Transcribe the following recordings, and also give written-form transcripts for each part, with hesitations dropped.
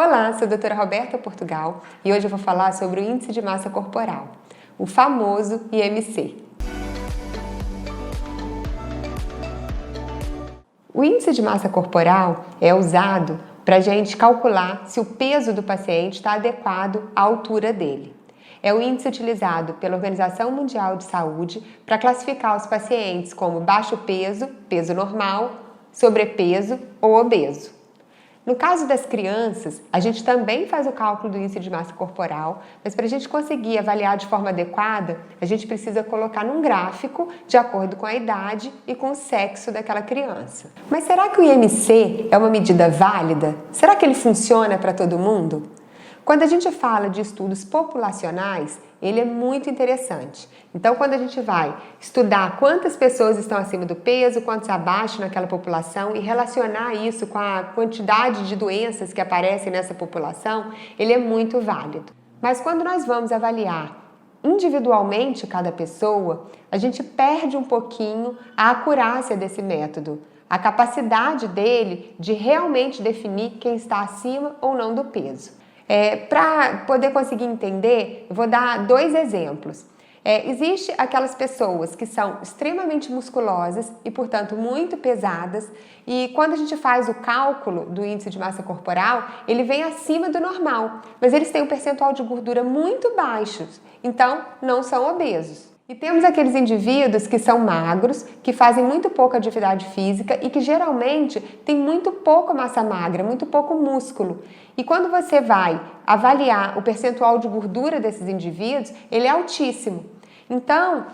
Olá, sou a doutora Roberta Portugal e hoje eu vou falar sobre o Índice de Massa Corporal, o famoso IMC. O Índice de Massa Corporal é usado para a gente calcular se o peso do paciente está adequado à altura dele. É o índice utilizado pela Organização Mundial de Saúde para classificar os pacientes como baixo peso, peso normal, sobrepeso ou obeso. No caso das crianças, a gente também faz o cálculo do índice de massa corporal, mas para a gente conseguir avaliar de forma adequada, a gente precisa colocar num gráfico de acordo com a idade e com o sexo daquela criança. Mas será que o IMC é uma medida válida? Será que ele funciona para todo mundo? Quando a gente fala de estudos populacionais, ele é muito interessante. Então, quando a gente vai estudar quantas pessoas estão acima do peso, quantos abaixo naquela população e relacionar isso com a quantidade de doenças que aparecem nessa população, ele é muito válido. Mas quando nós vamos avaliar individualmente cada pessoa, a gente perde um pouquinho a acurácia desse método, a capacidade dele de realmente definir quem está acima ou não do peso. Para poder conseguir entender, eu vou dar dois exemplos. Existe aquelas pessoas que são extremamente musculosas e, portanto, muito pesadas, e quando a gente faz o cálculo do índice de massa corporal, ele vem acima do normal, mas eles têm um percentual de gordura muito baixo, então não são obesos. E temos aqueles indivíduos que são magros, que fazem muito pouca atividade física e que geralmente têm muito pouca massa magra, muito pouco músculo. E quando você vai avaliar o percentual de gordura desses indivíduos, ele é altíssimo. Então,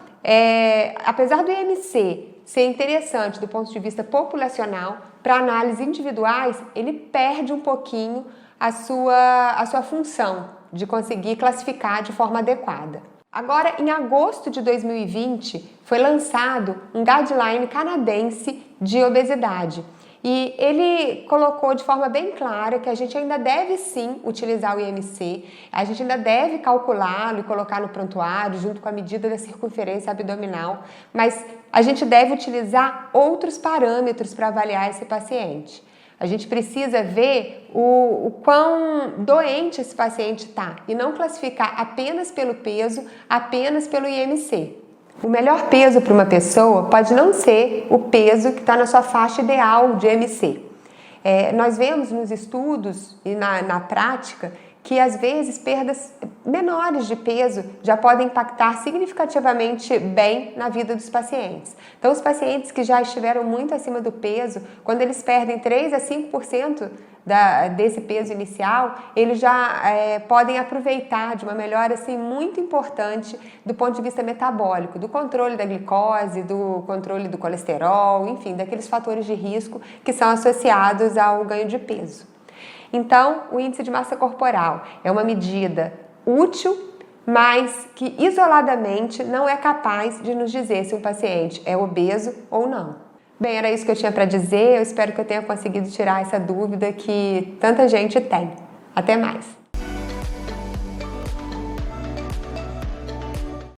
apesar do IMC ser interessante do ponto de vista populacional, para análises individuais, ele perde um pouquinho a sua função de conseguir classificar de forma adequada. Agora, em agosto de 2020, foi lançado um guideline canadense de obesidade. E ele colocou de forma bem clara que a gente ainda deve sim utilizar o IMC, a gente ainda deve calculá-lo e colocar no prontuário junto com a medida da circunferência abdominal, mas a gente deve utilizar outros parâmetros para avaliar esse paciente. A gente precisa ver o quão doente esse paciente está e não classificar apenas pelo peso, apenas pelo IMC. O melhor peso para uma pessoa pode não ser o peso que está na sua faixa ideal de IMC. Nós vemos nos estudos e na prática que às vezes perdas menores de peso já podem impactar significativamente bem na vida dos pacientes. Então, os pacientes que já estiveram muito acima do peso, quando eles perdem 3 a 5% desse peso inicial, eles já podem aproveitar de uma melhora assim, muito importante do ponto de vista metabólico, do controle da glicose, do controle do colesterol, enfim, daqueles fatores de risco que são associados ao ganho de peso. Então, o índice de massa corporal é uma medida útil, mas que isoladamente não é capaz de nos dizer se um paciente é obeso ou não. Bem, era isso que eu tinha para dizer. Eu espero que eu tenha conseguido tirar essa dúvida que tanta gente tem. Até mais!